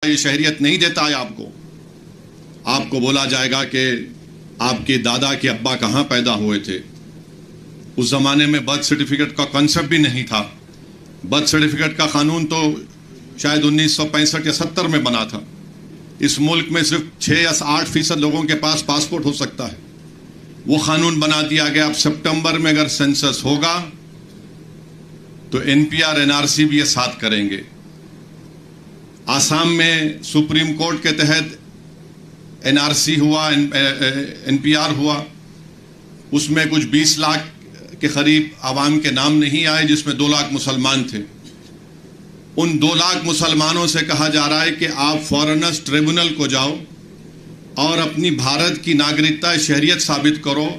یہ شہریت نہیں دیتا ہے آپ کو بولا جائے گا کہ آپ کے دادا کے ابا کہاں پیدا ہوئے تھے. اس زمانے میں برتھ سرٹیفکیٹ کا کانسیپٹ بھی نہیں تھا. برتھ سرٹیفکیٹ کا قانون تو شاید 1965 یا 70 میں بنا تھا. اس ملک میں صرف 6 یا 8% لوگوں کے پاس پاسپورٹ ہو سکتا ہے. وہ قانون بنا دیا گیا. اب سپٹمبر میں اگر سینسس ہوگا تو NPR NRC بھی یہ ساتھ کریں گے. آسام میں سپریم کورٹ کے تحت NRC ہوا, NPR ہوا. اس میں کچھ 20 لاکھ کے قریب عوام کے نام نہیں آئے, جس میں 2 لاکھ مسلمان تھے. ان 2 لاکھ مسلمانوں سے کہا جا رہا ہے کہ آپ فارنرز ٹریبونل کو جاؤ اور اپنی بھارت کی ناگرکتا شہریت ثابت کرو.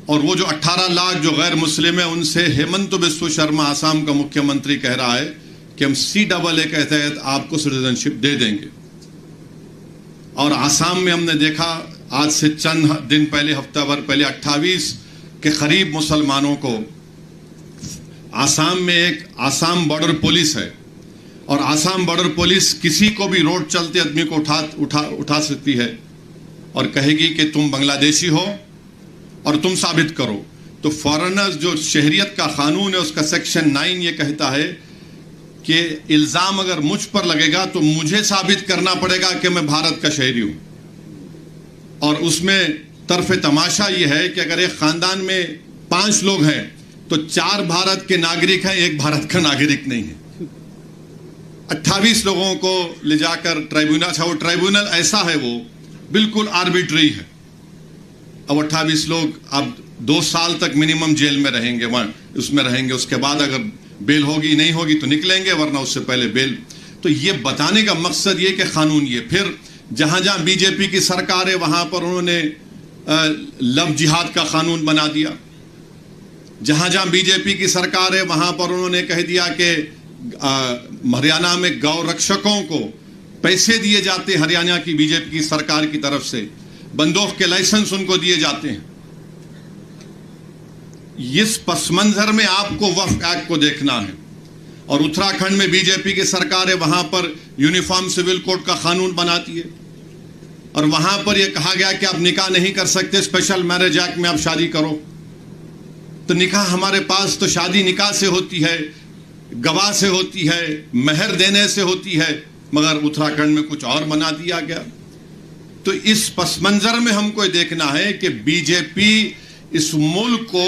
اور وہ جو 18 لاکھ جو غیر مسلم ہیں, ان سے ہیمنت بسوا شرما آسام کا مکھیہ منتری کہہ رہا ہے کہ ہم CAA کے تحت آپ کو سٹیزنشپ دے دیں گے. اور آسام میں ہم نے دیکھا آج سے چند دن پہلے, ہفتہ بھر پہلے 28 کے قریب مسلمانوں کو آسام میں ایک آسام بارڈر پولیس ہے, اور آسام بارڈر پولیس کسی کو بھی روڈ چلتے آدمی کو اٹھا سکتی ہے اور کہے گی کہ تم بنگلہ دیشی ہو اور تم ثابت کرو. تو فارنرز جو شہریت کا قانون ہے اس کا سیکشن 9 یہ کہتا ہے کہ الزام اگر مجھ پر لگے گا تو مجھے ثابت کرنا پڑے گا کہ میں بھارت کا شہری ہوں. اور اس میں طرف تماشا یہ ہے کہ اگر ایک خاندان میں 5 لوگ ہیں تو 4 بھارت کے ناگرک ہیں, 1 بھارت کا ناگرک نہیں ہے. 28 لوگوں کو لے جا کر ٹرائیبونل, اچھا وہ ٹرائیبونل ایسا ہے وہ بالکل آربیٹری ہے. اب 28 لوگ اب 2 سال تک منیمم جیل میں رہیں گے, اس میں رہیں گے. اس کے بعد اگر بیل ہوگی نہیں ہوگی تو نکلیں گے, ورنہ اس سے پہلے بیل. تو یہ بتانے کا مقصد یہ کہ قانون یہ. پھر جہاں جہاں BJP کی سرکار ہے وہاں پر انہوں نے لو جہاد کا قانون بنا دیا. جہاں جہاں BJP کی سرکار ہے وہاں پر انہوں نے کہہ دیا کہ ہریانہ میں گاؤں رکشکوں کو پیسے دیے جاتے, ہریانہ کی BJP کی سرکار کی طرف سے بندوق کے لائسنس ان کو دیے جاتے ہیں. اس پس منظر میں آپ کو وقف ایکٹ کو دیکھنا ہے. اور اتراکھنڈ میں BJP کی سرکار ہے, وہاں پر یونیفارم سول کوڈ کا قانون بناتی ہے, اور وہاں پر یہ کہا گیا کہ آپ نکاح نہیں کر سکتے, اسپیشل میرج ایکٹ میں آپ شادی کرو. تو نکاح ہمارے پاس تو شادی نکاح سے ہوتی ہے, گواہ سے ہوتی ہے, مہر دینے سے ہوتی ہے, مگر اتراکھنڈ میں کچھ اور بنا دیا گیا. تو اس پس منظر میں ہم کو دیکھنا ہے کہ BJP اس ملک کو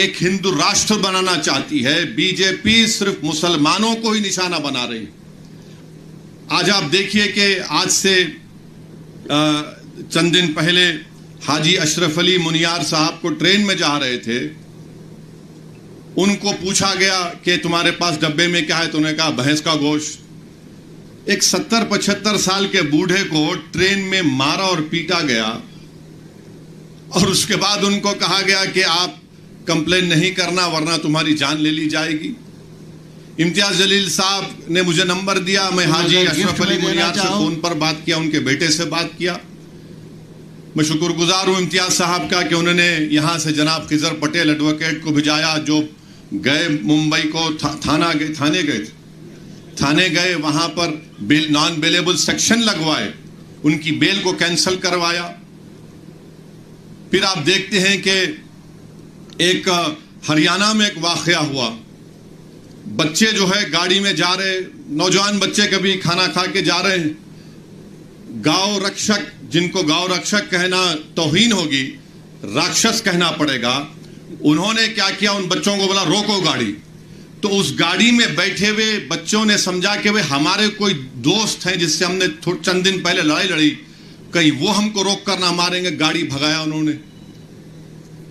ایک ہندو راشٹر بنانا چاہتی ہے. BJP صرف مسلمانوں کو ہی نشانہ بنا رہی. آج آپ دیکھیے کہ آج سے چند دن پہلے حاجی اشرف علی منیار صاحب کو ٹرین میں جا رہے تھے, ان کو پوچھا گیا کہ تمہارے پاس ڈبے میں کیا ہے, تو انہوں نے کہا بھینس کا گوشت. ایک 70-75 سال کے بوڑھے کو ٹرین میں مارا اور پیٹا گیا, اور اس کے بعد ان کو کہا گیا کہ آپ کمپلین نہیں کرنا ورنہ تمہاری جان لے لی جائے گی. امتیاز جلیل صاحب نے مجھے نمبر دیا, میں حاجی اشرف علی منیار سے فون پر بات کیا, ان کے بیٹے سے بات کیا. میں شکر گزار ہوں امتیاز صاحب کا کہ انہوں نے یہاں سے جناب خضر پٹیل ایڈوکیٹ کو بھیجایا, جو گئے ممبئی کو تھانے گئے, وہاں پر نان بیلیبل سیکشن لگوائے, ان کی بیل کو کینسل کروایا. پھر آپ دیکھتے ہیں کہ ایک ہریانہ میں ایک واقعہ ہوا. بچے جو ہے گاڑی میں جا رہے, نوجوان بچے کبھی کھانا کھا کے جا رہے ہیں, گاؤں رکشک, جن کو گاؤں رکشک کہنا توہین ہوگی, راکشس کہنا پڑے گا, انہوں نے کیا کیا, ان بچوں کو بولا روکو گاڑی. تو اس گاڑی میں بیٹھے ہوئے بچوں نے سمجھا کہ ہمارے کوئی دوست ہیں جس سے ہم نے چند دن پہلے لڑائی لڑی, کہیں وہ ہم کو روک کر نہ ماریں گے. گاڑی بھگایا انہوں نے.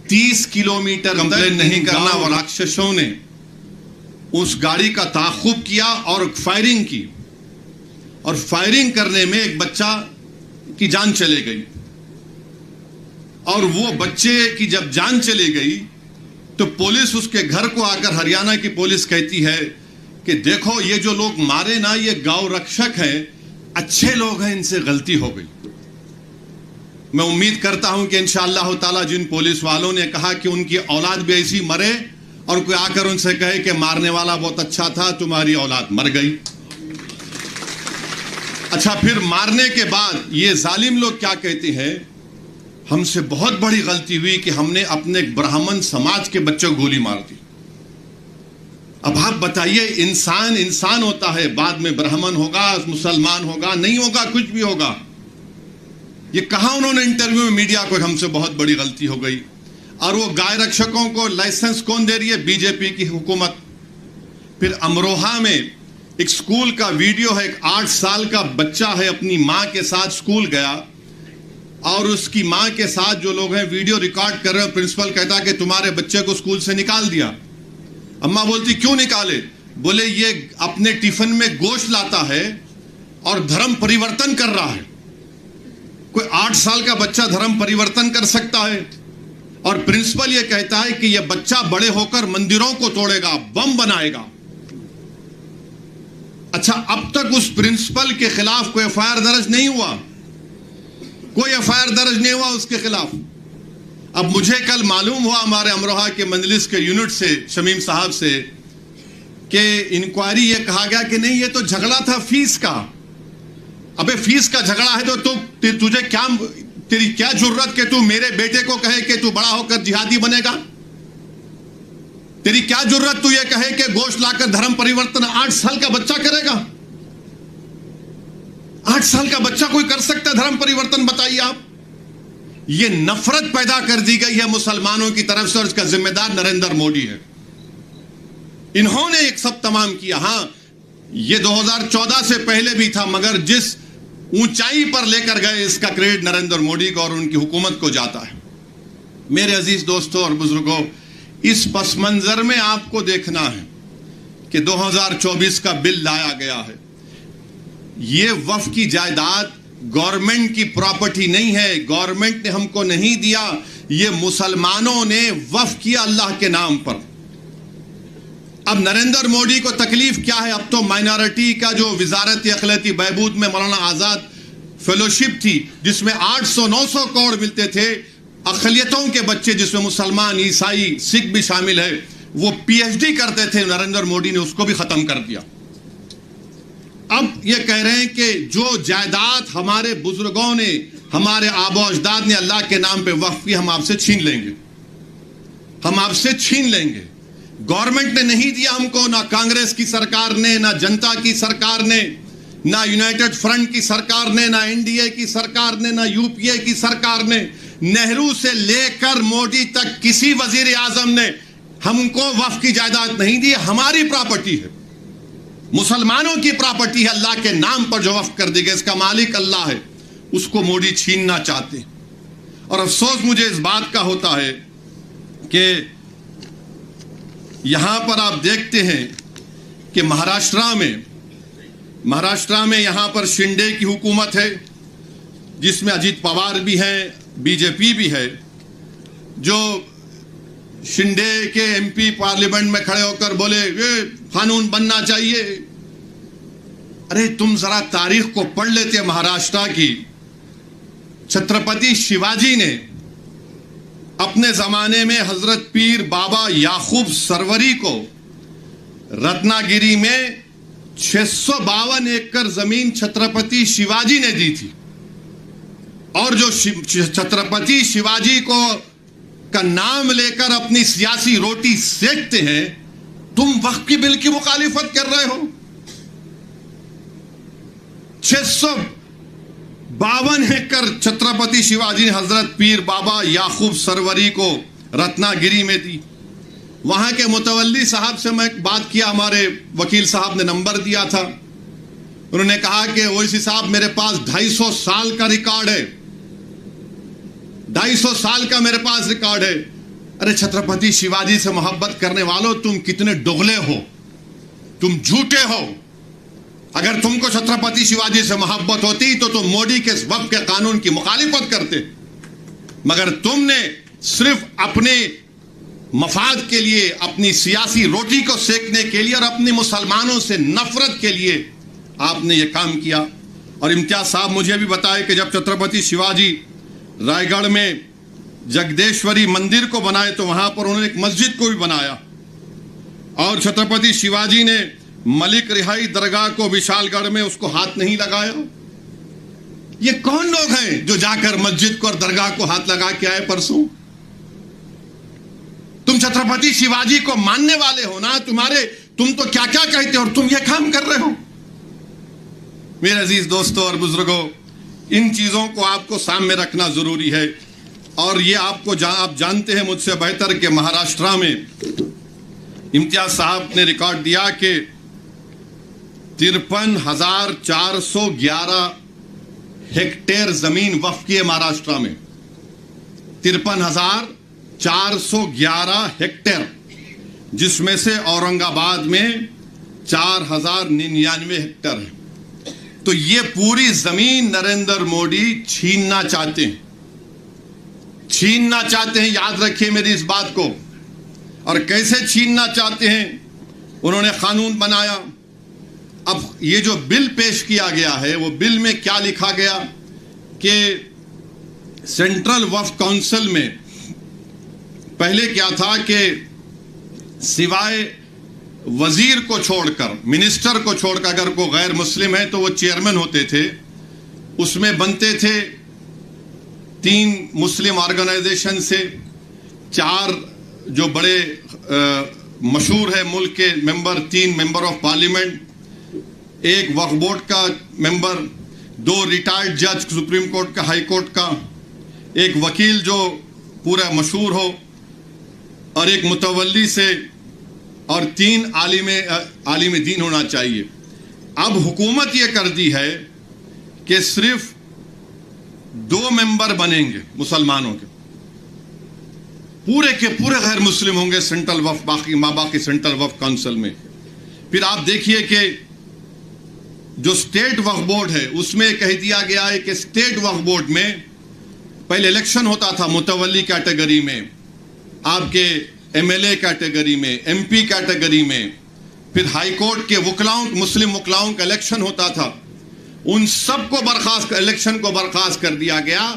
30 کلومیٹر کمپلین نہیں کرنا, اور راکشسوں نے اس گاڑی کا تعاقب کیا اور فائرنگ کی, اور فائرنگ کرنے میں ایک بچہ کی جان چلے گئی. اور وہ بچے کی جب جان چلی گئی تو پولیس اس کے گھر کو آ کر, ہریانہ کی پولیس کہتی ہے کہ دیکھو یہ جو لوگ مارے نا, یہ گاؤں رکشک ہیں, اچھے لوگ ہیں, ان سے غلطی ہو گئی. میں امید کرتا ہوں کہ انشاءاللہ تعالی جن پولیس والوں نے کہا کہ ان کی اولاد بھی ایسی مرے, اور کوئی آ کر ان سے کہے کہ مارنے والا بہت اچھا تھا, تمہاری اولاد مر گئی. اچھا پھر مارنے کے بعد یہ ظالم لوگ کیا کہتے ہیں، ہم سے بہت بڑی غلطی ہوئی کہ ہم نے اپنے ایک برہمن سماج کے بچے کو گولی مار دی۔ اب آپ بتائیے، انسان ہوتا ہے، بعد میں برہمن ہوگا، مسلمان ہوگا، نہیں ہوگا، کچھ بھی ہوگا۔ یہ کہا انہوں نے انٹرویو میں میڈیا کو، ہم سے بہت بڑی غلطی ہو گئی۔ اور وہ گائے رکشکوں کو لائسنس کون دے رہی ہے؟ بی جے پی کی حکومت۔ پھر امروہہ میں ایک سکول کا ویڈیو ہے، ایک 8 سال کا بچہ ہے، اپنی ماں کے ساتھ سکول گیا اور اس کی ماں کے ساتھ جو لوگ ہیں ویڈیو ریکارڈ کر رہے ہیں، پرنسپل کہتا کہ تمہارے بچے کو سکول سے نکال دیا۔ اماں بولتی کیوں نکالے؟ بولے یہ اپنے ٹفن میں گوشت لاتا ہے اور دھرم پریورتن کر رہا ہے۔ کوئی 8 سال کا بچہ دھرم پریورتن کر سکتا ہے؟ اور پرنسپل یہ کہتا ہے کہ یہ بچہ بڑے ہو کر مندروں کو توڑے گا، بم بنائے گا۔ اچھا اب تک اس پرنسپل کے خلاف کوئی ایف آئی آر درج نہیں ہوا، کوئی ایف آئی آر درج نہیں ہوا اس کے خلاف۔ اب مجھے کل معلوم ہوا ہمارے امروہہ کے مجلس کے یونٹ سے، شمیم صاحب سے، کہ انکوائری یہ کہا گیا کہ نہیں یہ تو جھگڑا تھا فیس کا۔ ابے فیس کا جھگڑا ہے تو تجھے کیا، تیری کیا جرت کہ تو میرے بیٹے کو کہے کہ تو بڑا ہو کر جہادی بنے گا؟ تیری کیا جرت تو یہ کہے کہ گوشت لا کر دھرم پریورتن 8 سال کا بچہ کرے گا؟ 8 سال کا بچہ کوئی کر سکتا ہے دھرم پریورتن؟ بتائیے آپ۔ یہ نفرت پیدا کر دی گئی ہے مسلمانوں کی طرف سے، اور اس کا ذمہ دار نریندر موڈی ہے۔ انہوں نے ایک سب تمام کیا۔ ہاں یہ 2014 سے پہلے بھی تھا، مگر جس اونچائی پر لے کر گئے اس کا کریڈٹ نریندر موڈی کو اور ان کی حکومت کو جاتا ہے۔ میرے عزیز دوستوں اور بزرگوں، اس پس منظر میں آپ کو دیکھنا ہے کہ 2024 کا بل لایا گیا ہے۔ یہ وقف کی جائیداد گورنمنٹ کی پراپرٹی نہیں ہے، گورنمنٹ نے ہم کو نہیں دیا، یہ مسلمانوں نے وقف کیا اللہ کے نام پر۔ اب نریندر موڈی کو تکلیف کیا ہے؟ اب تو مائنارٹی کا جو وزارت اقلیتی بہبود میں مولانا آزاد فیلوشپ تھی، جس میں 800-900 کروڑ ملتے تھے، اقلیتوں کے بچے جس میں مسلمان، عیسائی، سکھ بھی شامل ہے، وہ پی ایچ ڈی کرتے تھے، نریندر موڈی نے اس کو بھی ختم کر دیا۔ اب یہ کہہ رہے ہیں کہ جو جائیداد ہمارے بزرگوں نے، ہمارے آبا و اجداد نے اللہ کے نام پہ وقف کی، ہم آپ سے چھین لیں گے، ہم آپ سے چھین لیں گے۔ گورنمنٹ نے نہیں دیا ہم کو، نہ کانگریس کی سرکار نے، نہ جنتا کی سرکار نے، نہ یونائٹڈ فرنٹ کی سرکار نے، نہ این ڈی اے کی سرکار نے، نہ یو پی اے کی سرکار نے، نہرو سے لے کر موڈی تک کسی وزیر اعظم نے ہم کو وقف کی جائیداد نہیں دی۔ ہماری پراپرٹی ہے، مسلمانوں کی پراپرٹی ہے، اللہ کے نام پر جو وقف کر دی گئی، اس کا مالک اللہ ہے، اس کو موڈی چھیننا چاہتے ہیں۔ اور افسوس مجھے اس بات کا ہوتا ہے کہ یہاں پر آپ دیکھتے ہیں کہ مہاراشٹرا میں یہاں پر شنڈے کی حکومت ہے، جس میں اجیت پوار بھی ہیں، بی جے پی بھی ہے، جو شنڈے کے ایم پی پارلیمنٹ میں کھڑے ہو کر بولے یہ قانون بننا چاہیے۔ ارے تم ذرا تاریخ کو پڑھ لیتے مہاراشٹرا کی۔ چھترپتی شیواجی نے اپنے زمانے میں حضرت پیر بابا یعقوب سروری کو رتنا گیری میں 652 ایکڑ زمین چھترپتی شیواجی نے دی تھی، اور جو چھترپتی شیواجی کو کا نام لے کر اپنی سیاسی روٹی سیکتے ہیں، تم وقف کی بل کی مخالفت کر رہے ہو۔ 652 ایکڑ چھترپتی شیواجی نے حضرت پیر بابا یعقوب سروری کو رتنا گیری میں دی۔ وہاں کے متولی صاحب سے میں ایک بات کیا، ہمارے وکیل صاحب نے نمبر دیا تھا، انہوں نے کہا کہ اویسی صاحب میرے پاس 250 سال کا ریکارڈ ہے، 250 سال کا میرے پاس ریکارڈ ہے۔ ارے چھترپتی شیواجی سے محبت کرنے والوں، تم کتنے دگلے ہو، تم جھوٹے ہو۔ اگر تم کو چھترپتی شیواجی سے محبت ہوتی تو تم موڈی کے وقف کے قانون کی مخالفت کرتے، مگر تم نے صرف اپنے مفاد کے لیے، اپنی سیاسی روٹی کو سیکنے کے لیے اور اپنی مسلمانوں سے نفرت کے لیے آپ نے یہ کام کیا۔ اور امتیاز صاحب مجھے بھی بتائے کہ جب چھترپتی شیواجی رائے گڑھ میں جگدیشوری مندر کو بنائے تو وہاں پر انہوں نے ایک مسجد کو بھی بنایا، اور چھترپتی شیواجی نے ملک رہائی درگاہ کو وشال گڑھ میں اس کو ہاتھ نہیں لگایا۔ یہ کون لوگ ہیں جو جا کر مسجد کو اور درگاہ کو ہاتھ لگا کے آئے پرسوں؟ تم چھترپتی شیواجی کو ماننے والے ہو نا، تم تو کیا کیا کہتے ہو اور تم یہ کام کر رہے ہو۔ میرے عزیز دوستوں اور بزرگوں، ان چیزوں کو آپ کو سامنے رکھنا ضروری ہے۔ اور یہ آپ جانتے ہیں مجھ سے بہتر کہ مہاراشٹرا میں امتیاز صاحب نے ریکارڈ دیا کہ 53,411 ہیکٹیر زمین وقف کی ہے مہاراشٹرا میں، 53,411 ہیکٹیر، جس میں سے اورنگ آباد میں 4,099 ہیکٹر ہے۔ تو یہ پوری زمین نریندر موڈی چھیننا چاہتے ہیں، یاد رکھیے میری اس بات کو۔ اور کیسے چھیننا چاہتے ہیں؟ انہوں نے قانون بنایا۔ اب یہ جو بل پیش کیا گیا ہے، وہ بل میں کیا لکھا گیا کہ سینٹرل وقف کونسل میں پہلے کیا تھا کہ سوائے وزیر کو چھوڑ کر، منسٹر کو چھوڑ کر اگر کوئی غیر مسلم ہے تو وہ چیئرمین ہوتے تھے، اس میں بنتے تھے 3 مسلم آرگنائزیشن سے، 4 جو بڑے مشہور ہے ملک کے ممبر، 3 ممبر آف پارلیمنٹ، 1 وقف بورڈ کا ممبر، 2 ریٹائرڈ جج سپریم کورٹ کا، ہائی کورٹ کا، 1 وکیل جو پورا مشہور ہو، اور 1 متولی سے، اور 3 عالم دین ہونا چاہیے۔ اب حکومت یہ کر دی ہے کہ صرف 2 ممبر بنیں گے مسلمانوں کے، پورے کے پورے غیر مسلم ہوں گے سینٹرل وقف باقی سینٹرل وقف کونسل میں۔ پھر آپ دیکھیے کہ جو اسٹیٹ وقف بورڈ ہے اس میں کہہ دیا گیا ہے کہ اسٹیٹ وقف بورڈ میں پہلے الیکشن ہوتا تھا متولی کیٹیگری میں، آپ کے ایم ایل اے کیٹیگری میں، ایم پی کیٹیگری میں، پھر ہائی کورٹ کے مسلم وکلاؤں کا الیکشن ہوتا تھا، ان سب کو الیکشن کو برخاست کر دیا گیا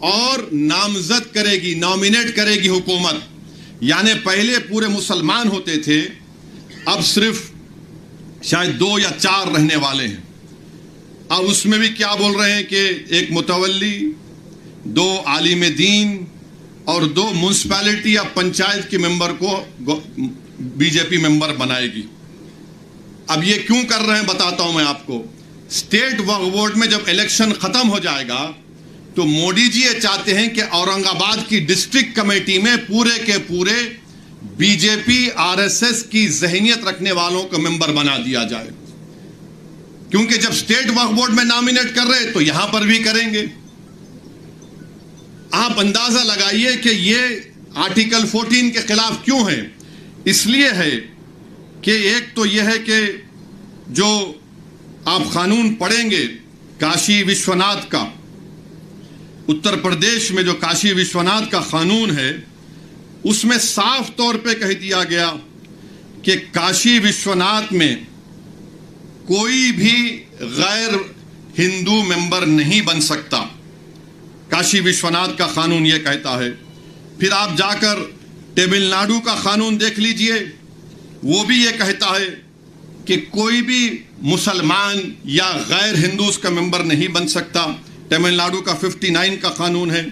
اور نامزد کرے گی، نامینیٹ کرے گی حکومت۔ یعنی پہلے پورے مسلمان ہوتے تھے، اب صرف شاید 2 یا 4 رہنے والے ہیں۔ اب اس میں بھی کیا بول رہے ہیں کہ 1 متولی، 2 عالم دین اور 2 میونسپیلٹی یا پنچایت کے ممبر کو بی جے پی ممبر بنائے گی۔ اب یہ کیوں کر رہے ہیں بتاتا ہوں میں آپ کو۔ اسٹیٹ وقف بورڈ میں جب الیکشن ختم ہو جائے گا تو مودی جی یہ چاہتے ہیں کہ اورنگ آباد کی ڈسٹرکٹ کمیٹی میں پورے کے پورے بی جے پی RSS کی ذہنیت رکھنے والوں کو ممبر بنا دیا جائے، کیونکہ جب اسٹیٹ وقف بورڈ میں نامینیٹ کر رہے تو یہاں پر بھی کریں گے۔ آپ اندازہ لگائیے کہ یہ آرٹیکل 14 کے خلاف کیوں ہے؟ اس لیے ہے کہ ایک تو یہ ہے کہ جو آپ قانون پڑھیں گے کاشی وشوناتھ کا، اتر پردیش میں جو کاشی وشوناتھ کا قانون ہے، اس میں صاف طور پہ کہہ دیا گیا کہ کاشی وشوناتھ میں کوئی بھی غیر ہندو ممبر نہیں بن سکتا۔ کاشی وشوناتھ کا قانون یہ کہتا ہے۔ پھر آپ جا کر تمل ناڈو کا قانون دیکھ لیجئے، وہ بھی یہ کہتا ہے کہ کوئی بھی مسلمان یا غیر ہندو اس کا ممبر نہیں بن سکتا۔ تمل ناڈو کا 59 کا قانون ہے۔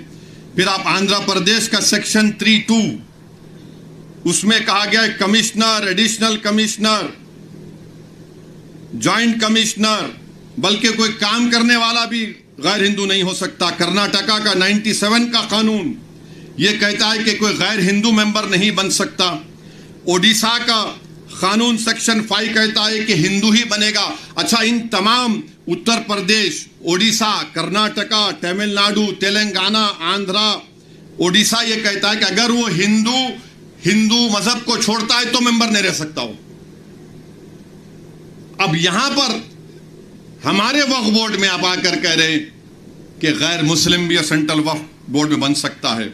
پھر آپ آندھرا پردیش کا سیکشن 3(2) اس میں کہا گیا ہے commissioner, additional commissioner, joint commissioner, بلکہ کوئی کام کرنے والا بھی غیر ہندو نہیں ہو سکتا۔ کرناٹکا کا 97 کا قانون یہ کہتا ہے کہ کوئی غیر ہندو ممبر نہیں بن سکتا۔ اوڈیشہ کا قانون سیکشن 5 کہتا ہے کہ ہندو ہی بنے گا۔ اچھا، ان تمام اتر پردیش، اوڈیشہ، کرناٹکا، تمل ناڈو، تلنگانہ، آندھرا، اوڈیشہ یہ کہتا ہے کہ اگر وہ ہندو مذہب کو چھوڑتا ہے تو ممبر نہیں رہ سکتا ہو۔ اب یہاں پر ہمارے وقف بورڈ میں آپ آ کر کہہ رہے ہیں کہ غیر مسلم بھی سینٹرل وقف بورڈ میں بن سکتا ہے۔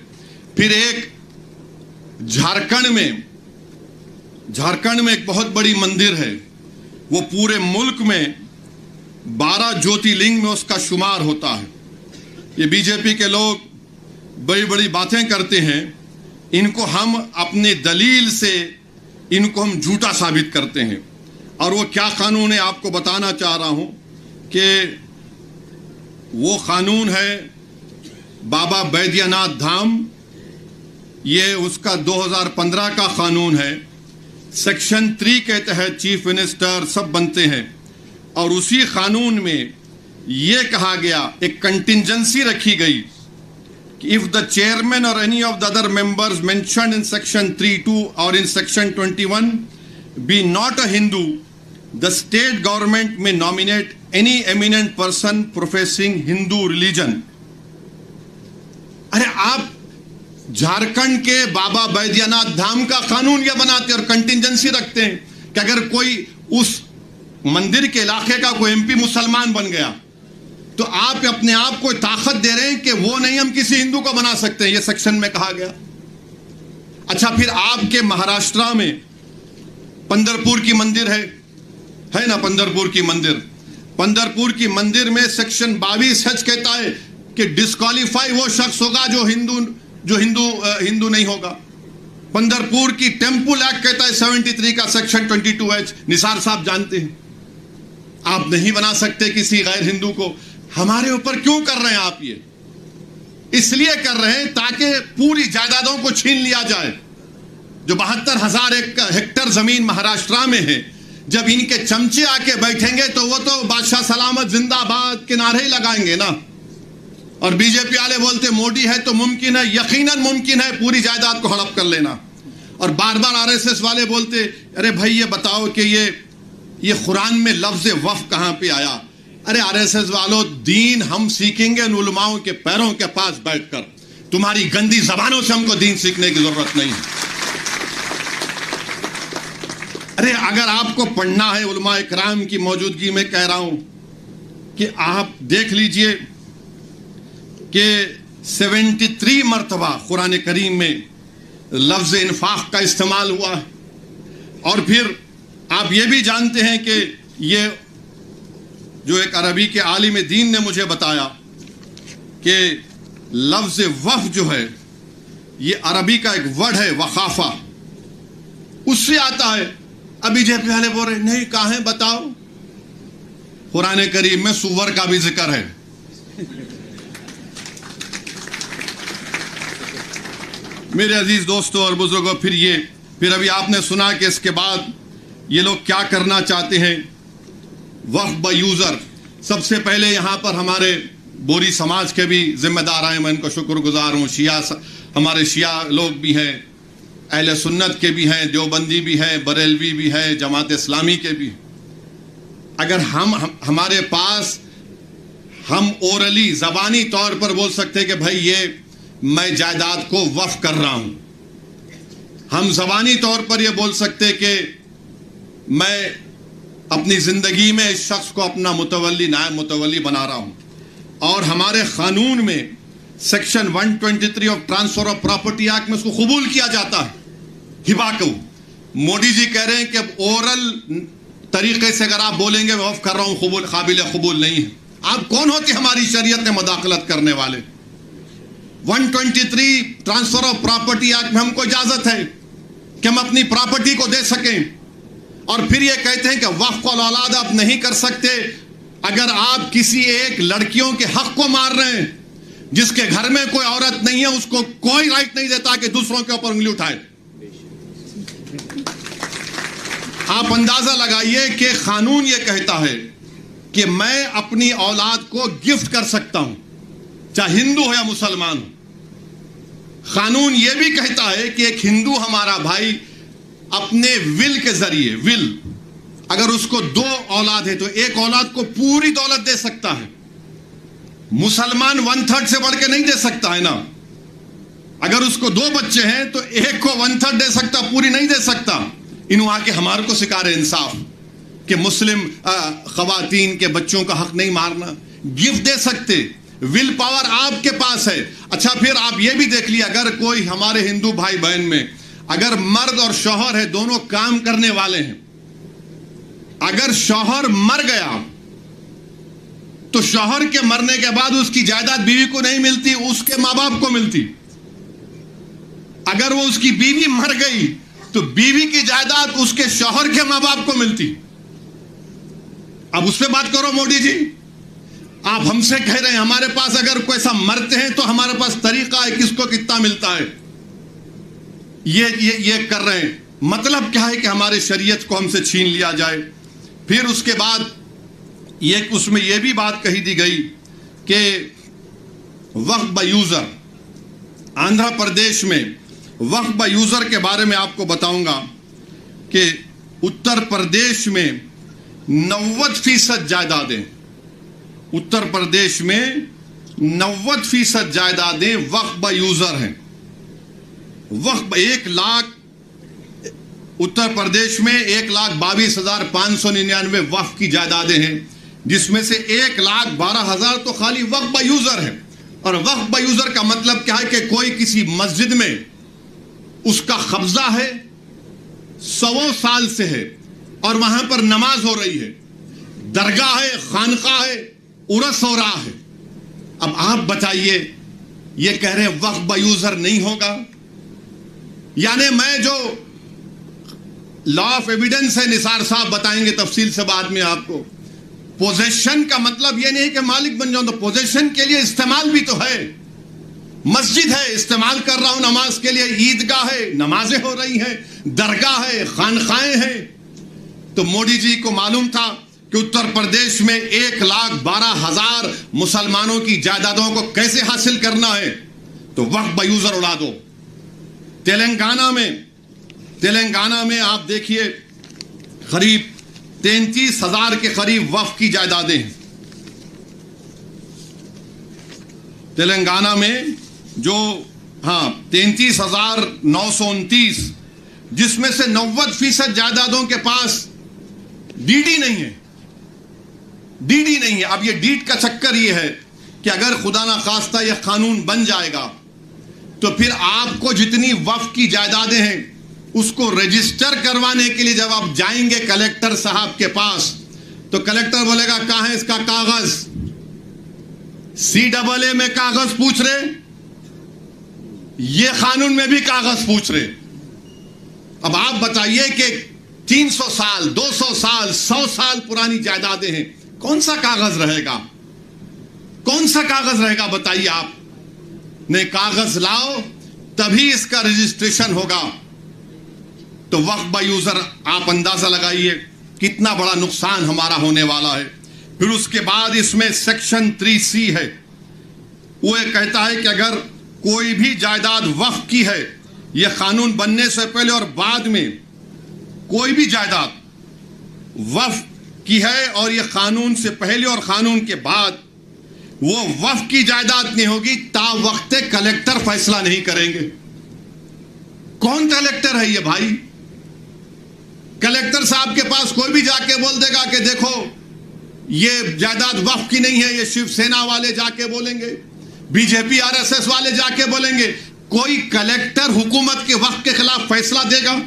پھر ایک جھارکھنڈ میں ایک بہت بڑی مندر ہے، وہ پورے ملک میں 12 جوتی لنگ میں اس کا شمار ہوتا ہے۔ یہ بی جے پی کے لوگ بڑی بڑی باتیں کرتے ہیں، ان کو ہم اپنی دلیل سے ان کو ہم جھوٹا ثابت کرتے ہیں۔ اور وہ کیا قانون ہے آپ کو بتانا چاہ رہا ہوں کہ وہ قانون ہے بابا بیدیا ناتھ دھام، یہ اس کا 2015 کا قانون ہے. سیکشن 3 کے تحت چیف منسٹر سب بنتے ہیں، اور اسی قانون میں یہ کہا گیا، ایک کنٹینجنسی رکھی گئی کہ if the chairman or any of the other members mentioned in section 3(2) or in section 21 be not a Hindu, the state government may nominate any eminent person professing Hindu religion. ارے آپ جھارکھنڈ کے بابا بیدیا ناتھ دھام کا قانون یہ بناتے اور کنٹینجنسی رکھتے ہیں کہ اگر کوئی اس مندر کے علاقے کا کوئی ایم پی مسلمان بن گیا تو آپ اپنے آپ کو طاقت دے رہے ہیں کہ وہ نہیں، ہم کسی ہندو کو بنا سکتے ہیں. یہ سیکشن میں کہا گیا. اچھا، پھر آپ کے مہاراشٹرا میں پندرپور کی مندر ہے نا، پندرپور کی مندر میں سیکشن 22(h) کہتا ہے کہ ڈسکوالیفائی وہ شخص ہوگا جو ہندو نہیں ہوگا. پندرپور کی ٹیمپل ایکٹ کہتا ہے 73 کا سیکشن 22(h). نثار صاحب جانتے ہیں، آپ نہیں بنا سکتے کسی غیر ہندو کو. ہمارے اوپر کیوں کر رہے ہیں آپ؟ یہ اس لیے کر رہے ہیں تاکہ پوری جائیدادوں کو چھین لیا جائے. جو 72,000 ہیکٹر زمین مہاراشٹرا میں ہے، جب ان کے چمچے آ کے بیٹھیں گے تو وہ تو بادشاہ سلامت زندہ باد کے نعرے ہی لگائیں گے نا. اور بی جے پی والے بولتے موڈی ہے تو ممکن ہے، یقیناً ممکن ہے پوری جائیداد کو ہڑپ کر لینا. اور بار بار آر ایس ایس والے بولتے ارے بھائی یہ بتاؤ کہ یہ قرآن میں لفظ وقف کہاں پہ آیا؟ ارے آر ایس ایس والوں، دین ہم سیکھیں گے ان علماؤں کے پیروں کے پاس بیٹھ کر. تمہاری گندی زبانوں سے ہم کو دین سیکھنے کی ضرورت نہیں. ارے اگر آپ کو پڑھنا ہے، علماء اکرام کی موجودگی میں کہہ رہا ہوں کہ آپ دیکھ لیجئے کہ 73 مرتبہ قرآن کریم میں لفظ انفاق کا استعمال ہوا. اور پھر آپ یہ بھی جانتے ہیں کہ یہ جو ایک عربی کے عالم دین نے مجھے بتایا کہ لفظ وقف جو ہے یہ عربی کا ایک ورڈ ہے، وقافہ، اس سے آتا ہے. ابھی جے پی والے بول رہے نہیں، کہاں ہے بتاؤ؟ قرآن کریم میں سور کا بھی ذکر ہے. میرے عزیز دوستوں اور بزرگوں، پھر ابھی آپ نے سنا کہ اس کے بعد یہ لوگ کیا کرنا چاہتے ہیں. وقف با یوزر. سب سے پہلے یہاں پر ہمارے بوری سماج کے بھی ذمہ دار آئے، میں ان کو شکر گزار ہوں. ہمارے شیعہ لوگ بھی ہیں، اہل سنت کے بھی ہیں، دیوبندی بھی ہیں، بریلوی بھی ہیں، جماعت اسلامی کے بھی. اگر ہمارے پاس ہم اورلی زبانی طور پر بول سکتے ہیں کہ بھائی یہ میں جائیداد کو وقف کر رہا ہوں. ہم زبانی طور پر یہ بول سکتے کہ میں اپنی زندگی میں اس شخص کو اپنا متولی، نائب متولی بنا رہا ہوں. اور ہمارے قانون میں section 123 of transfer of property act میں اس کو قبول کیا جاتا ہے، ہبا کو. مودی جی کہہ رہے ہیں کہ اب اورل طریقے سے اگر آپ بولیں گے میں وقف کر رہا ہوں، قابل قبول نہیں ہے. آپ کون ہوتے ہماری شریعت میں مداخلت کرنے والے؟ 123 ٹرانسفر آف پراپرٹی ایکٹ میں ہم کو اجازت ہے کہ ہم اپنی پراپرٹی کو دے سکیں. اور پھر یہ کہتے ہیں کہ وقف الاولاد آپ نہیں کر سکتے اگر آپ کسی ایک لڑکیوں کے حق کو مار رہے ہیں جس کے گھر میں کوئی عورت نہیں ہے، اس کو کوئی رائٹ نہیں دیتا کہ دوسروں کے اوپر انگلی اٹھائے. آپ اندازہ لگائیے کہ قانون یہ کہتا ہے کہ میں اپنی اولاد کو گفٹ کر سکتا ہوں، چاہے ہندو ہو یا مسلمان ہو. قانون یہ بھی کہتا ہے کہ ایک ہندو ہمارا بھائی اپنے ول کے ذریعے، اگر اس کو 2 اولاد ہے تو ایک اولاد کو پوری دولت دے سکتا ہے. مسلمان 1/3 سے بڑھ کے نہیں دے سکتا ہے نا. اگر اس کو 2 بچے ہیں تو ایک کو 1/3 دے سکتا، پوری نہیں دے سکتا. انہوں آ کے ہمارے کو سکھا رہے انصاف کہ مسلم خواتین کے بچوں کا حق نہیں مارنا. گفٹ دے سکتے، ول پاور آپ کے پاس ہے. اچھا، پھر آپ یہ بھی دیکھ لیے اگر کوئی ہمارے ہندو بھائی بہن میں اگر مرد اور شوہر ہے، دونوں کام کرنے والے ہیں، اگر شوہر مر گیا تو شوہر کے مرنے کے بعد اس کی جائیداد بیوی کو نہیں ملتی، اس کے ماں باپ کو ملتی. اگر وہ اس کی بیوی مر گئی تو بیوی کی جائیداد اس کے شوہر کے ماں باپ کو ملتی. اب اس پہ بات کرو موڈی جی. آپ ہم سے کہہ رہے ہیں ہمارے پاس اگر کوئی ایسا مرتے ہیں تو ہمارے پاس طریقہ ہے کس کو کتنا ملتا ہے. یہ کر رہے ہیں. مطلب کیا ہے کہ ہمارے شریعت کو ہم سے چھین لیا جائے. پھر اس کے بعد اس میں یہ بھی بات کہی دی گئی کہ وقف بائی یوزر، آندھرا پردیش میں وقف بائی یوزر کے بارے میں آپ کو بتاؤں گا کہ اتر پردیش میں 90% جائیدادیں، اتر پردیش میں 90% جائیدادیں وقف بائی یوزر ہیں. وقف 1 لاکھ اتر پردیش میں 1,22,599 وقف کی جائیدادیں ہیں، جس میں سے 1,12,000 تو خالی وقف بائی یوزر ہیں. اور وقف بائی یوزر کا مطلب کیا ہے کہ کوئی کسی مسجد میں اس کا قبضہ ہے، 100 سال سے ہے اور وہاں پر نماز ہو رہی ہے، درگاہ ہے، خانقاہ ہے، عرس ہو رہا ہے. اب آپ بتائیے، یہ کہہ رہے ہیں وقف بائی یوزر نہیں ہوگا. یعنی میں جو لا آف ایویڈنس ہے، نثار صاحب بتائیں گے تفصیل سے بعد میں آپ کو. پوزیشن کا مطلب یہ نہیں کہ مالک بن جاؤں، تو پوزیشن کے لیے استعمال بھی تو ہے. مسجد ہے، استعمال کر رہا ہوں نماز کے لیے، عیدگاہ ہے، نمازیں ہو رہی ہیں، درگاہ ہے، خانقاہیں ہیں. تو مودی جی کو معلوم تھا کہ اتر پردیش میں 1,12,000 مسلمانوں کی جائیدادوں کو کیسے حاصل کرنا ہے، تو وقف بائی یوزر اڑا دو. تلنگانہ میں آپ دیکھیے قریب 33,000 کے قریب وقف کی جائیدادیں ہیں. تلنگانہ میں جو 33,929، جس میں سے 90% جائیدادوں کے پاس ڈی ڈی نہیں ہے. اب یہ ڈیڈ کا چکر یہ ہے کہ اگر خدا نخواستہ یہ قانون بن جائے گا تو پھر آپ کو جتنی وقف کی جائیدادیں ہیں اس کو رجسٹر کروانے کے لیے جب آپ جائیں گے کلیکٹر صاحب کے پاس تو کلیکٹر بولے گا کہاں ہے اس کا کاغذ. CAA میں کاغذ پوچھ رہے، یہ قانون میں بھی کاغذ پوچھ رہے. اب آپ بتائیے کہ 300 سال 200 سال 100 سال پرانی جائیدادیں ہیں، کون سا کاغذ رہے گا؟ بتائیے آپ. نہیں، کاغذ لاؤ تبھی اس کا رجسٹریشن ہوگا. تو وقف بائی یوزر آپ اندازہ لگائیے کتنا بڑا نقصان ہمارا ہونے والا ہے. پھر اس کے بعد اس میں سیکشن 3C ہے، وہ یہ کہتا ہے کہ اگر کوئی بھی جائیداد وقف کی ہے، یہ قانون بننے سے پہلے اور بعد میں کوئی بھی جائیداد وقف کی ہے اور یہ قانون سے پہلے اور قانون کے بعد وہ وقف کی جائیداد نہیں ہوگی تا وقت کلیکٹر فیصلہ نہیں کریں گے. کون کلیکٹر ہے یہ بھائی؟ کلیکٹر صاحب کے پاس کوئی بھی جا کے بول دے گا کہ دیکھو یہ جائیداد وقف کی نہیں ہے، یہ شیو سینا والے جا کے بولیں گے، BJP RSS والے جا کے بولیں گے. کوئی کلیکٹر حکومت کے وقف کے خلاف فیصلہ دے گا؟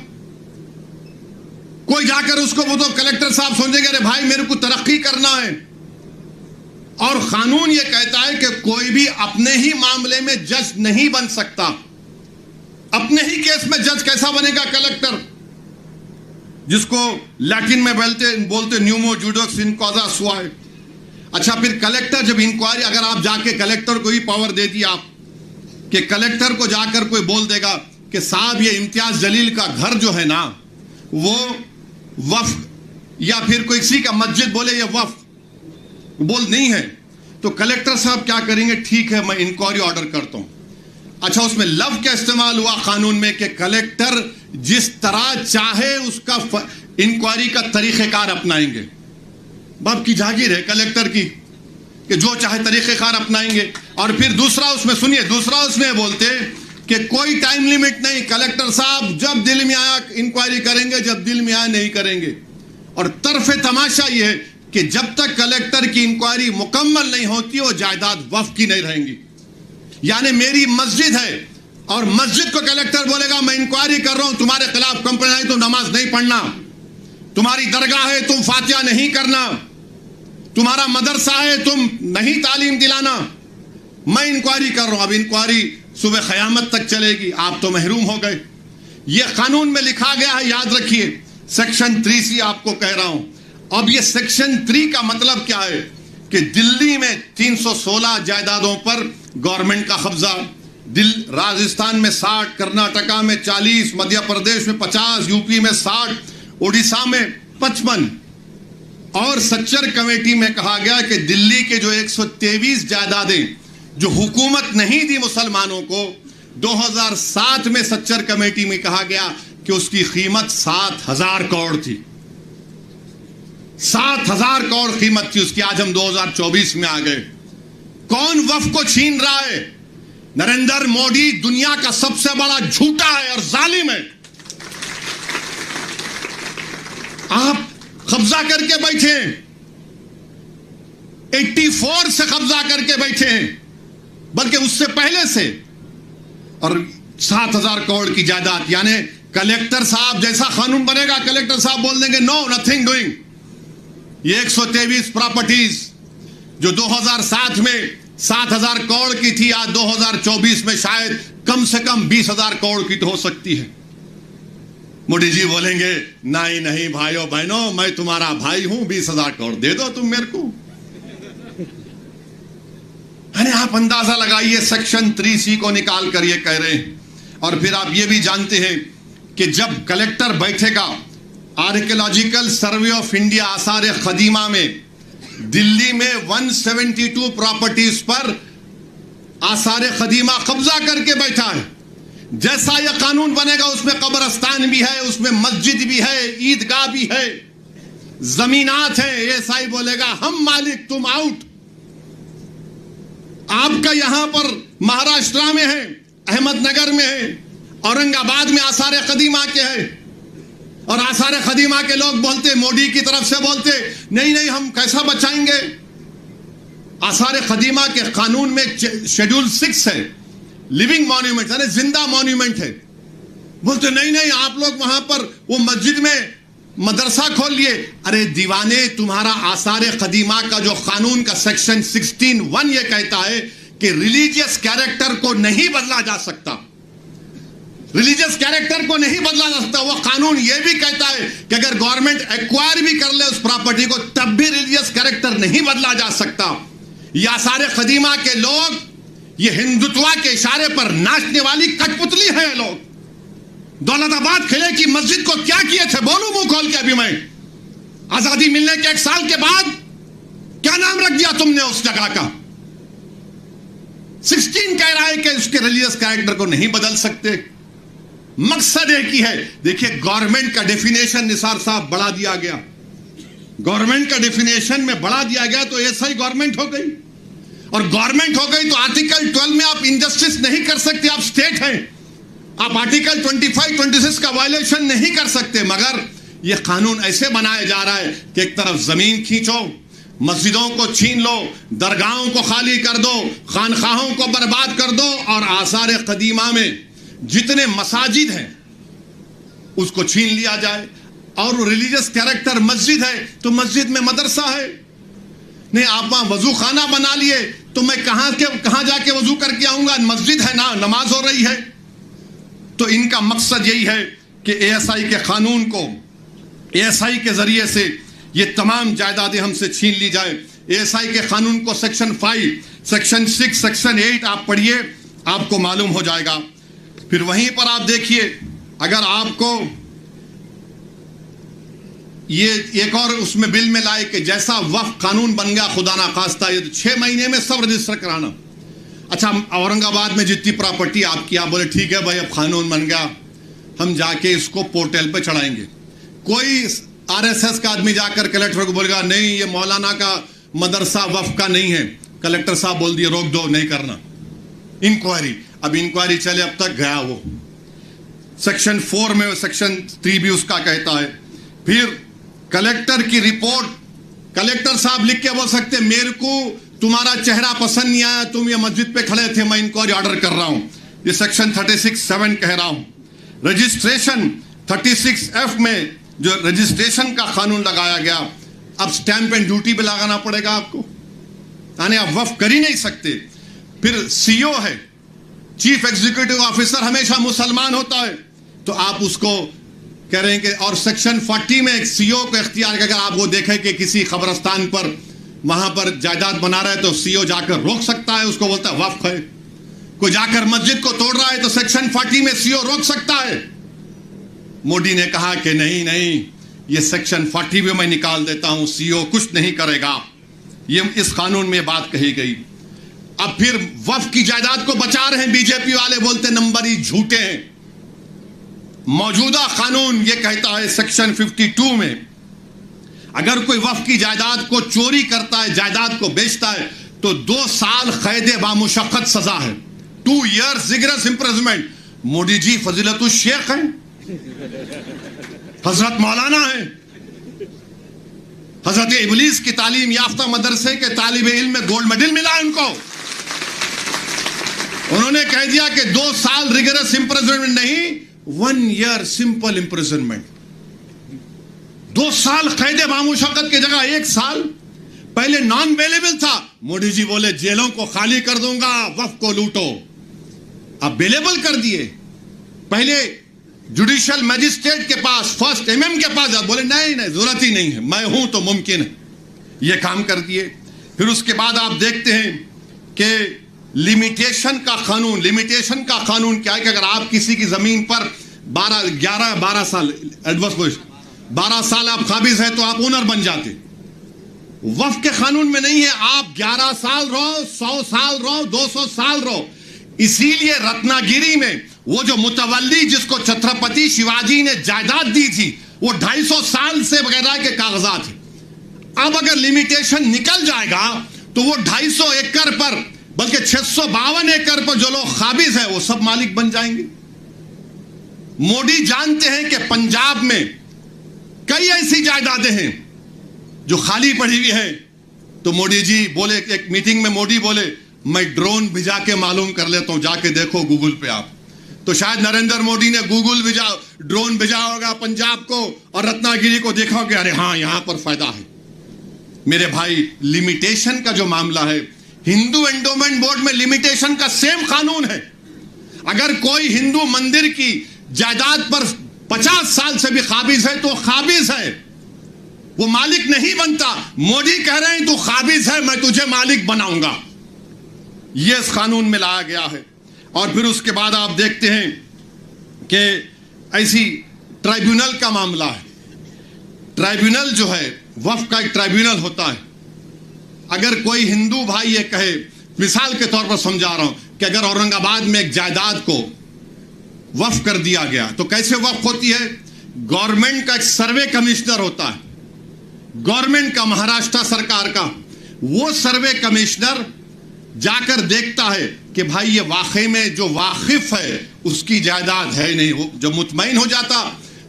کوئی جا کر اس کو وہ تو کلیکٹر صاحب سمجھیں گے ارے بھائی میرے کو ترقی کرنا ہے. اور قانون یہ کہتا ہے کہ کوئی بھی اپنے ہی معاملے میں جج نہیں بن سکتا. اپنے ہی کیس میں جج کیسا بنے گا کلیکٹر؟ جس کو لیٹن میں بولتے نیومو جوڈوکس ان کازا سوائے. اچھا، پھر کلیکٹر جب انکوائری، اگر آپ جا کے کلیکٹر کو ہی پاور دے دی آپ کہ کلیکٹر کو جا کر کوئی بول دے گا کہ صاحب یہ امتیاز جلیل کا گھر جو ہے نا وہ وقف، یا پھر کوئی کسی کا مسجد بولے یہ وقف بول نہیں ہے، تو کلیکٹر صاحب کیا کریں گے؟ ٹھیک ہے میں انکوائری آرڈر کرتا ہوں. اچھا، اس میں لفظ کیا استعمال ہوا قانون میں کہ کلیکٹر جس طرح چاہے اس کا انکوائری کا طریقہ کار اپنائیں گے. باپ کی جاگیر ہے کلیکٹر کی کہ جو چاہے طریقہ کار اپنائیں گے. اور پھر دوسرا اس میں سنیے، دوسرا اس میں بولتے کہ کوئی ٹائم لیمٹ نہیں، کلیکٹر صاحب جب دل میں آیا انکوائری کریں گے، جب دل میں آیا نہیں کریں گے. اور طرف تماشا یہ ہے کہ جب تک کلیکٹر کی انکوائری مکمل نہیں ہوتی وہ جائیداد وقف کی نہیں رہیں گی. یعنی میری مسجد ہے اور مسجد کو کلیکٹر بولے گا میں انکوائری کر رہا ہوں، تمہارے خلاف کمپلین آئی، تم نماز نہیں پڑھنا. تمہاری درگاہ ہے، تم فاتحہ نہیں کرنا. تمہارا مدرسہ ہے، تم نہیں تعلیم دلانا. میں انکوائری کر رہا ہوں. اب انکوائری صبح قیامت تک چلے گی، آپ تو محروم ہو گئے. یہ قانون میں لکھا گیا ہے، یاد رکھیے. سیکشن 3C آپ کو کہہ رہا ہوں. اب یہ سیکشن 3 کا مطلب کیا ہے کہ دلی میں 316 جائیدادوں پر گورنمنٹ کا قبضہ، راجستھان میں 60، کرناٹکا میں 40، مدھیہ پردیش میں 50، یو پی میں 60، اڑیسہ میں 55. اور سچر کمیٹی میں کہا گیا کہ دلی کے جو 123 جائیدادیں جو حکومت نہیں دی مسلمانوں کو، 2007 میں سچر کمیٹی میں کہا گیا کہ اس کی قیمت 7,000 کروڑ تھی. 7,000 کروڑ قیمت تھی اس کی. آج ہم 2024 میں آ گئے. کون وقف کو چھین رہا ہے؟ نریندر مودی دنیا کا سب سے بڑا جھوٹا ہے اور ظالم ہے. آپ قبضہ کر کے بیٹھے ہیں، 84 سے قبضہ کر کے بیٹھے ہیں، بلکہ اس سے پہلے سے. اور 7,000 کروڑ کی جائیداد، یعنی کلیکٹر صاحب جیسا قانون بنے گا کلیکٹر صاحب بول دیں گے نو نتھنگ ڈوئنگ. یہ 123 پراپرٹیز جو 2007 میں 7,000 کروڑ کی تھی، آج 2024 میں شاید کم سے کم 20,000 کروڑ کی تو ہو سکتی ہے. مودی جی بولیں گے نہیں بھائیوں بہنوں، میں تمہارا بھائی ہوں، 20,000 کروڑ دے دو تم میرے کو. یعنی آپ اندازہ لگائیے، سیکشن 3C کو نکال کر یہ کہہ رہے ہیں. اور پھر آپ یہ بھی جانتے ہیں کہ جب کلیکٹر بیٹھے گا آرکیولوجیکل سروے آف انڈیا آثار قدیمہ میں دلی میں 172 پراپرٹیز پر آثار قدیمہ قبضہ کر کے بیٹھا ہے. جیسا یہ قانون بنے گا اس میں قبرستان بھی ہے، اس میں مسجد بھی ہے، عیدگاہ بھی ہے، زمینات ہیں. ایسا ہی بولے گا ہم مالک تم آؤٹ. آپ کا یہاں پر مہاراشٹرا میں ہے، احمد نگر میں ہے، اورنگ آباد میں آثار قدیمہ کے ہے. اور آثار قدیمہ کے لوگ بولتے، مودی کی طرف سے بولتے نہیں ہم کیسا بچائیں گے. آثار قدیمہ کے قانون میں شیڈول 6 ہے، لیونگ مانیومنٹ یعنی زندہ مانیومنٹ ہے. بولتے نہیں آپ لوگ وہاں پر وہ مسجد میں مدرسہ کھول لیے. ارے دیوانے، تمہارا آثار قدیمہ کا جو قانون کا سیکشن 16(1) یہ کہتا ہے کہ ریلیجیس کیریکٹر کو نہیں بدلا جا سکتا. ریلیجیس کیریکٹر کو نہیں بدلا جا سکتا. وہ قانون یہ بھی کہتا ہے کہ اگر گورنمنٹ ایکوائر بھی کر لے اس پراپرٹی کو تب بھی ریلیجیس کیریکٹر نہیں بدلا جا سکتا. یہ آثار قدیمہ کے لوگ یہ ہندوتوا کے اشارے پر ناچنے والی کٹ پتلی ہیں. یہ لوگ دولت آباد قلعے کی مسجد کو کیا کیے تھے؟ بولوں منہ کھول کے ابھی میں. آزادی ملنے کے 1 سال کے بعد کیا نام رکھ دیا تم نے اس جگہ کا؟ 16 کہہ رہا ہے کہ اس کے ریلیجیس کیریکٹر کو نہیں بدل سکتے. مقصد ایک ہی ہے. دیکھیے گورنمنٹ کا ڈیفینیشن نثار صاحب بڑھا دیا گیا. گورنمنٹ کا ڈیفینیشن میں بڑھا دیا گیا تو ایسا ہی گورنمنٹ ہو گئی. اور گورنمنٹ ہو گئی تو آرٹیکل 12 میں آپ انجسٹس نہیں کر سکتے. آپ سٹیٹ ہیں، آپ آرٹیکل 25, 26 کا وائلیشن نہیں کر سکتے. مگر یہ قانون ایسے بنایا جا رہا ہے کہ ایک طرف زمین کھینچو، مسجدوں کو چھین لو، درگاہوں کو خالی کر دو، خانخواہوں کو برباد کر دو، اور آثار قدیمہ میں جتنے مساجد ہیں اس کو چھین لیا جائے. اور ریلیجیس کیریکٹر مسجد ہے تو مسجد میں مدرسہ ہے. نہیں آپ وہاں وضو خانہ بنا لیے تو میں کہاں جا کے وضو کر کے آؤں گا؟ مسجد ہے نا، نماز ہو رہی ہے. تو ان کا مقصد یہی ہے کہ اے ایس آئی کے قانون کو، اے ایس آئی کے ذریعے سے یہ تمام جائیدادیں ہم سے چھین لی جائے. اے ایس آئی کے قانون کو سیکشن 5, سیکشن 6, سیکشن 8 آپ پڑھیے، آپ کو معلوم ہو جائے گا. پھر وہیں پر آپ دیکھیے، اگر آپ کو یہ ایک اور اس میں بل میں لائے کہ جیسا وقف قانون بن گیا خدا نخواستہ یہ 6 مہینے میں سب رجسٹر کرانا. اچھا اورنگ آباد میں جتنی پراپرٹی آپ کی، آپ بولے ٹھیک ہے بھائی اب قانون بن گیا، ہم جا کے اس کو پورٹل پہ چڑھائیں گے. کوئی RSS کا آدمی جا کر کلیکٹر کو بولے گا نہیں یہ مولانا کا مدرسہ وقف کا نہیں ہے. کلیکٹر صاحب بول دیے روک دو، نہیں کرنا. انکوائری، اب انکوائری چلے اب تک گیا. وہ سیکشن 4 میں سیکشن 3 بھی اس کا کہتا ہے. پھر کلیکٹر کی رپورٹ، کلیکٹر صاحب لکھ کے بول سکتے میرے کو تمہارا چہرہ پسند نہیں آیا، تم یہ مسجد پہ کھڑے تھے، میں انکوائری آرڈر کر رہا ہوں. یہ سیکشن 36(7) کہہ رہا ہوں. رجسٹریشن 36(F) میں جو رجسٹریشن کا قانون لگایا گیا، اب سٹیمپ اینڈ ڈیوٹی پہ لگانا پڑے گا آپ کو، یعنی آپ وقف کر ہی نہیں سکتے. پھر CEO ہے، چیف ایگزیکٹو آفیسر، ہمیشہ مسلمان ہوتا ہے تو آپ اس کو کہہ رہے ہیں کہ، اور سیکشن 40 میں ایک CEO کو اختیار کہ اگر آپ وہ دیکھیں کہ کسی قبرستان پر وہاں پر جائیداد بنا رہا ہے تو سی او جا کر روک سکتا ہے, اس کو بولتا ہے وقف ہے. کوئی جا کر مسجد کو توڑ رہا ہے تو سیکشن 40 میں سی او روک سکتا ہے. مودی نے کہا کہ نہیں, یہ سیکشن 40 میں میں نکال دیتا ہوں, سی او کچھ نہیں کرے گا. یہ اس قانون میں بات کہی گئی. اب پھر وقف کی جائیداد کو بچا رہے ہیں بی جے پی والے, بولتے نمبر ہی جھوٹے ہیں. موجودہ قانون یہ کہتا ہے سیکشن 52 میں اگر کوئی وقف کی جائیداد کو چوری کرتا ہے, جائیداد کو بیچتا ہے, تو 2 سال قید بامشقت سزا ہے, 2 years rigorous imprisonment. مودی جی فضیلت الشیخ ہیں, حضرت مولانا ہیں, حضرت ابلیس کی تعلیم یافتہ مدرسے کے طالب علم میں گولڈ میڈل ملا ان کو. انہوں نے کہہ دیا کہ 2 سال ریگرس امپریزنمنٹ نہیں, 1 year سمپل امپریزنمنٹ. 2 سال قید بامشقت کی جگہ 1 سال. پہلے نان بیلیبل تھا, مودی جی بولے جیلوں کو خالی کر دوں گا, وقف کو لوٹو. اب بیلیبل کر دیے. پہلے جوڈیشل میجسٹریٹ کے پاس, فرسٹ MM کے پاس, بولے نہیں ضرورت ہی نہیں ہے, میں ہوں تو ممکن ہے. یہ کام کر دیے. پھر اس کے بعد آپ دیکھتے ہیں کہ لمیٹیشن کا قانون کیا ہے کہ اگر آپ کسی کی زمین پر 12 سال ایڈورس پوزیشن 12 سال آپ قابض ہیں تو آپ اونر بن جاتے. وقف کے قانون میں نہیں ہے, آپ 11 سال رہو, 100 سال رہو, 200 سال رہو. اسی لیے رتنا گیری میں وہ جو متولی جس کو چھترپتی شیواجی نے جائیداد دی تھی وہ 250 سال سے بغیر کے کاغذات ہیں. اب اگر لمیٹیشن نکل جائے گا تو وہ 250 ایکڑ پر بلکہ 652 ایکڑ پر جو لوگ قابض ہیں وہ سب مالک بن جائیں گے. مودی جانتے ہیں کہ پنجاب میں کئی ایسی جائیدادیں ہیں جو خالی پڑی ہوئی ہیں. تو مودی جی بولے, ایک میٹنگ میں مودی بولے میں ڈرون بھیجا کے معلوم کر لیتا ہوں, جا کے دیکھو گوگل پہ آپ. تو شاید نریندر مودی نے ڈرون بھیجا ہوگا پنجاب کو اور رتنا گیری کو, دیکھا کہ ارے ہاں یہاں پر فائدہ ہے. میرے بھائی لمیٹیشن کا جو معاملہ ہے, ہندو انڈومنٹ بورڈ میں لمیٹیشن کا سیم قانون ہے. اگر کوئی ہندو مندر کی جائیداد پر 50 سال سے بھی قابض ہے تو قابض ہے, وہ مالک نہیں بنتا. مودی کہہ رہے ہیں تو قابض ہے, میں تجھے مالک بناؤں گا. یہ اس قانون میں لایا گیا ہے. اور پھر اس کے بعد آپ دیکھتے ہیں کہ ایسی ٹرائیبیونل کا معاملہ ہے. ٹرائیبیونل جو ہے وقف کا ایک ٹرائیبیونل ہوتا ہے. اگر کوئی ہندو بھائی یہ کہے, مثال کے طور پر سمجھا رہا ہوں, کہ اگر اورنگ آباد میں ایک جائیداد کو وقف کر دیا گیا تو کیسے وقف ہوتی ہے؟ گورنمنٹ کا ایک سروے کمشنر ہوتا ہے, گورنمنٹ کا, مہاراشٹر سرکار کا. وہ سروے کمشنر جا کر دیکھتا ہے کہ بھائی یہ واقعی میں جو واقف ہے اس کی جائیداد ہے نہیں. وہ جو مطمئن ہو جاتا,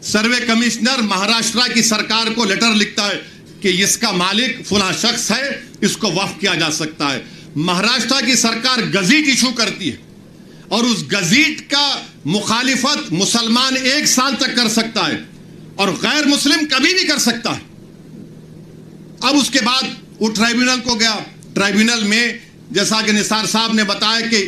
سروے کمشنر مہاراشٹر کی سرکار کو لیٹر لکھتا ہے کہ اس کا مالک فلاں شخص ہے, اس کو وقف کیا جا سکتا ہے. مہاراشٹر کی سرکار گزیٹ ایشو کرتی ہے اور اس گزیٹ کا مخالفت مسلمان 1 سال تک کر سکتا ہے اور غیر مسلم کبھی بھی کر سکتا ہے. اب اس کے بعد وہ ٹرائیبیونل کو گیا. ٹرائیبیونل میں جیسا کہ نثار صاحب نے بتایا کہ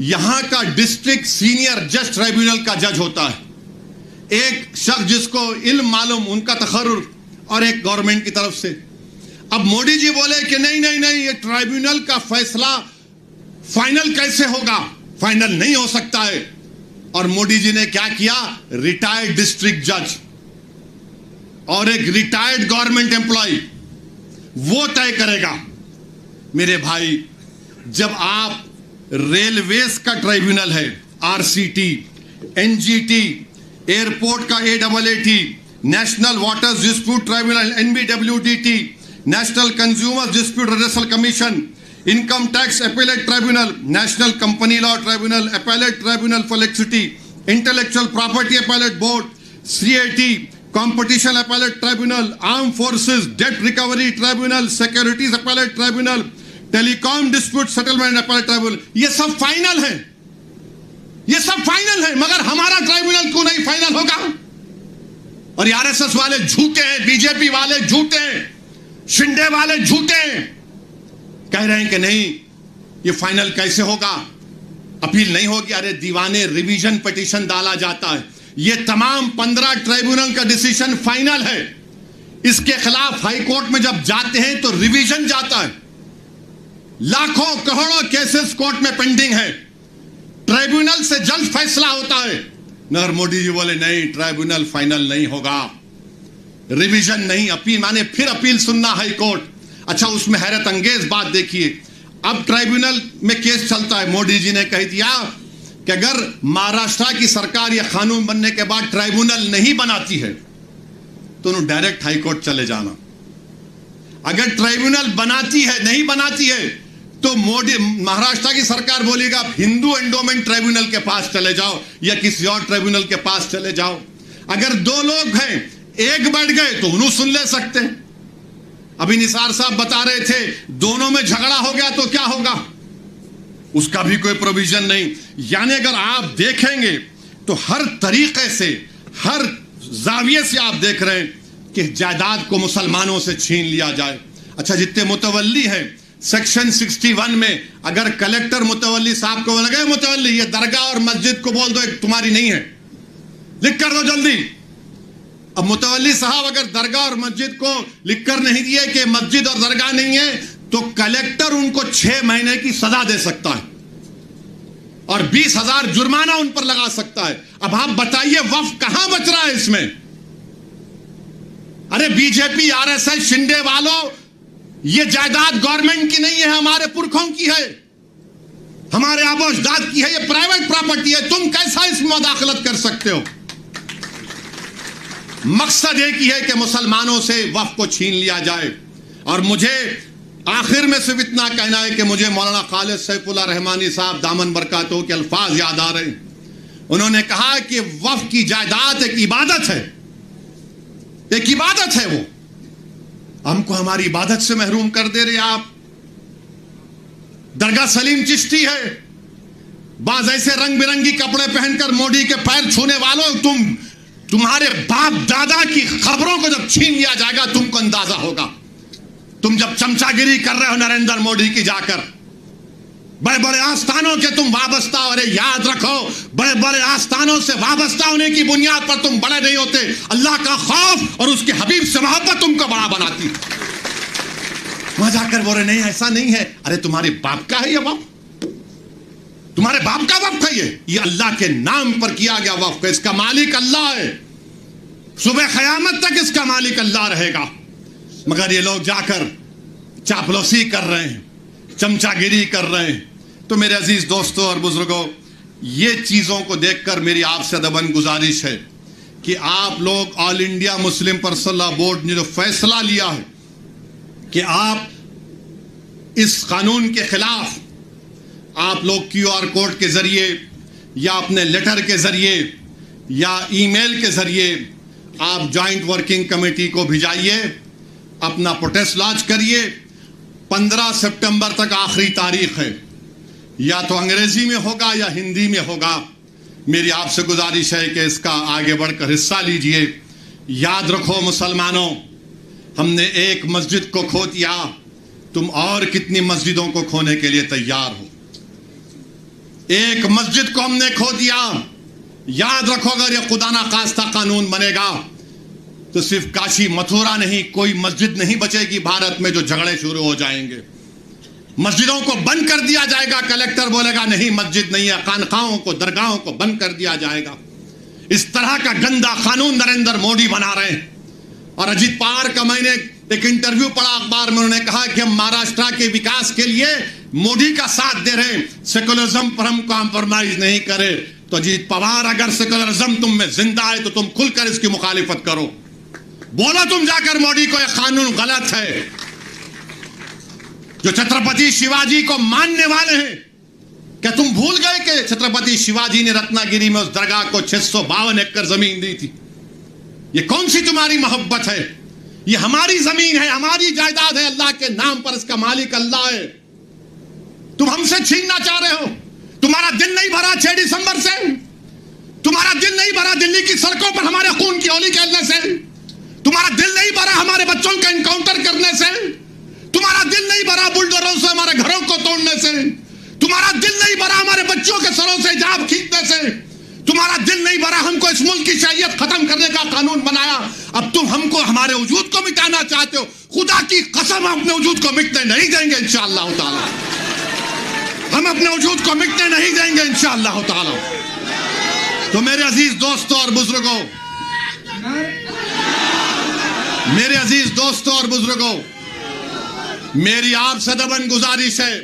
یہاں کا ڈسٹرکٹ سینئر جج ٹرائیبیونل کا جج ہوتا ہے, ایک شخص جس کو علم معلوم, ان کا تقرر, اور ایک گورنمنٹ کی طرف سے. اب مودی جی بولے کہ نہیں یہ ٹرائیبیونل کا فیصلہ فائنل کیسے ہوگا, فائنل نہیں ہو سکتا ہے. اور مودی جی نے کیا کیا, ریٹائرڈ ڈسٹرکٹ جج اور ایک ریٹائرڈ گورنمنٹ امپلائی وہ طے کرے گا. میرے بھائی, جب آپ ریلویز کا ٹرائیبیونل ہے RCT, NGT, ایئرپورٹ کا AAAT, national waters dispute tribunal NBWDT, national consumer dispute redressal commission, income tax appellate tribunal, national company law tribunal, appellate tribunal for electricity, intellectual property appellate board, CIT, competition appellate tribunal, armed forces debt recovery tribunal, securities appellate tribunal, telecom dispute settlement appellate tribunal. یہ سب final ہیں, یہ سب final ہیں, مگر ہمارا tribunal کیوں نہیں فائنل ہوگا؟ اور RSS والے جھوٹے ہیں, BJP والے جھوٹے ہیں, شنڈے والے جھوٹے ہیں, کہہ رہے ہیں کہ نہیں یہ فائنل کیسے ہوگا, اپیل نہیں ہوگی. ارے دیوانے, ریویژن پٹیشن ڈالا جاتا ہے. یہ تمام 15 ٹرائیبیونل کا ڈیسیشن فائنل ہے. اس کے خلاف ہائی کورٹ میں جب جاتے ہیں تو ریویژن جاتا ہے. لاکھوں کروڑوں کیسز کورٹ میں پینڈنگ ہے, ٹرائبیونل سے جلد فیصلہ ہوتا ہے. مگر مودی جی بولے نہیں, ٹرائبیونل فائنل نہیں ہوگا, ریویژن نہیں, اپیل مانے پھر اپیل سننا ہائی کورٹ. اچھا, اس میں حیرت انگیز بات دیکھیے, اب ٹرائبیونل میں کیس چلتا ہے. مودی جی نے کہہ دیا کہ اگر مہاراشٹر کی سرکار یہ قانون بننے کے بعد ٹرائبیونل نہیں بناتی ہے تو انہوں ڈائریکٹ ہائی کورٹ چلے جانا. اگر ٹرائبیونل بناتی ہے, نہیں بناتی ہے, تو مہاراشٹر کی سرکار بولے گا ہندو انڈومنٹ ٹرائبیونل کے پاس چلے جاؤ یا کسی اور ٹرائبیونل کے پاس چلے جاؤ. اگر دو لوگ ہیں, ایک بیٹھ گئے تو انہوں سن لے سکتے ہیں. ابھی نثار صاحب بتا رہے تھے دونوں میں جھگڑا ہو گیا تو کیا ہوگا, اس کا بھی کوئی پروویژن نہیں. یعنی اگر آپ دیکھیں گے تو ہر طریقے سے, ہر زاویے سے آپ دیکھ رہے ہیں کہ جائیداد کو مسلمانوں سے چھین لیا جائے. اچھا, جتنے متولی ہیں سیکشن 61 میں اگر کلیکٹر متولی صاحب کو لگے متولی یہ درگاہ اور مسجد کو بول دو ایک تمہاری نہیں ہے, لکھ کر دو جلدی. اب متولی صاحب اگر درگاہ اور مسجد کو لکھ کر نہیں دیے کہ مسجد اور درگاہ نہیں ہے تو کلیکٹر ان کو 6 مہینے کی سزا دے سکتا ہے اور 20,000 جرمانہ ان پر لگا سکتا ہے. اب آپ بتائیے وقف کہاں بچ رہا ہے اس میں؟ ارے بی جے پی, آر ایس ایس, شنڈے والوں, یہ جائیداد گورنمنٹ کی نہیں ہے, ہمارے پرکھوں کی ہے, ہمارے آبا و اجداد کی ہے, یہ پرائیویٹ پراپرٹی ہے. تم کیسا اس میں مداخلت کر سکتے ہو؟ مقصد ایک ہی ہے کہ مسلمانوں سے وقف کو چھین لیا جائے. اور مجھے آخر میں صرف اتنا کہنا ہے کہ مجھے مولانا خالد سیف اللہ رحمانی صاحب دامن برکاتہ کے الفاظ یاد آ رہے ہیں. انہوں نے کہا کہ وقف کی جائیداد ایک عبادت ہے, ایک عبادت ہے. وہ ہم کو ہماری عبادت سے محروم کر دے رہے آپ. درگاہ سلیم چشتی ہے, بعض ایسے رنگ برنگی کپڑے پہن کر مودی کے پیر چھونے والوں, تمہارے باپ دادا کی خبروں کو جب چھین لیا جائے گا تم کو اندازہ ہوگا. تم جب چمچا گیری کر رہے ہو نریندر مودی کی جا کر, بڑے بڑے آستانوں کے تم وابستہ ہو. ارے یاد رکھو, بڑے بڑے آستانوں سے وابستہ ہونے کی بنیاد پر تم بڑے نہیں ہوتے. اللہ کا خوف اور اس کے حبیب سے محبت تم کو بڑا بناتی. وہاں جا کر بول رہے نہیں ایسا نہیں ہے. ارے تمہارے باپ کا ہے یہ وقف, تمہارے باپ کا وقف ہے یہ اللہ کے نام پر کیا گیا وقف ہے. اس کا مالک اللہ ہے, صبح قیامت تک اس کا مالک اللہ رہے گا. مگر یہ لوگ جا کر چاپلوسی کر رہے ہیں, چمچا گیری کر رہے ہیں. تو میرے عزیز دوستوں اور بزرگوں, یہ چیزوں کو دیکھ کر میری آپ سے ادباً گزارش ہے کہ آپ لوگ آل انڈیا مسلم پرسنل لا بورڈ نے جو فیصلہ لیا ہے کہ آپ اس قانون کے خلاف آپ لوگ QR کوڈ کے ذریعے یا اپنے لیٹر کے ذریعے یا ای میل کے ذریعے آپ جوائنٹ ورکنگ کمیٹی کو بھیجائیے, اپنا پروٹیسٹ لانچ کریے. 15 سپٹمبر تک آخری تاریخ ہے, یا تو انگریزی میں ہوگا یا ہندی میں ہوگا. میری آپ سے گزارش ہے کہ اس کا آگے بڑھ کر حصہ لیجئے. یاد رکھو مسلمانوں, ہم نے ایک مسجد کو کھو دیا, تم اور کتنی مسجدوں کو کھونے کے لیے تیار ہو؟ ایک مسجد کو ہم نے کھو دیا. یاد رکھو اگر یہ خدا نخواستہ قانون بنے گا تو صرف کاشی متھورا نہیں, کوئی مسجد نہیں بچے گی بھارت میں جو جھگڑے شروع ہو جائیں گے. مسجدوں کو بند کر دیا جائے گا, کلیکٹر بولے گا نہیں مسجد نہیں ہے, خانقاہوں کو, درگاہوں کو بند کر دیا جائے گا. اس طرح کا گندا قانون نریندر مودی بنا رہے ہیں. اور اجیت پوار کا میں نے ایک انٹرویو پڑھا اخبار میں, انہوں نے کہا کہ ہم مہاراشٹر کے وکاس کے لیے مودی کا ساتھ دے رہے ہیں, سیکولرزم پر ہم کمپرومائز نہیں کرے. تو اجیت پوار اگر سیکولرزم تم میں زندہ ہے تو تم کھل کر اس کی مخالفت کرو. بولو تم جا کر مودی کو یہ قانون غلط ہے. جو چھترپتی شیواجی کو ماننے والے ہیں, کیا تم بھول گئے کہ چھترپتی شیواجی نے رتنا گیری میں اس درگاہ کو 652 ایکڑ زمین دی تھی؟ یہ کون سی تمہاری محبت ہے؟ یہ ہماری زمین ہے, ہماری جائیداد ہے, اللہ کے نام پر اس کا مالک اللہ ہے. تم ہم سے چھیننا چاہ رہے ہو. تمہارا دل نہیں بھرا 6 دسمبر سے, تمہارا دل نہیں بھرا دلی کی سڑکوں پر ہمارے خون کی ہولی کھیلنے سے, تمہارا دل نہیں بھرا ہمارے بچوں کا انکاؤنٹر کرنے سے, تمہارا دل نہیں بھرا بلڈوزروں سے ہمارے گھروں کو توڑنے سے, تمہارا دل نہیں بھرا ہمارے بچوں کے سروں سے حجاب کھینچنے سے, تمہارا دل نہیں بھرا ہم کو اس ملک کی شہریت ختم کرنے کا قانون بنایا. اب تم ہم کو ہمارے وجود کو مٹانا چاہتے ہو. خدا کی قسم ہم اپنے وجود کو مٹنے نہیں دیں گے انشاءاللہ تعالی. ہم اپنے وجود کو مٹنے نہیں دیں گے انشاءاللہ تعالی. تو میرے عزیز دوستوں اور بزرگوں، میرے عزیز دوستوں اور بزرگوں، میری آپ سے دبن گزارش ہے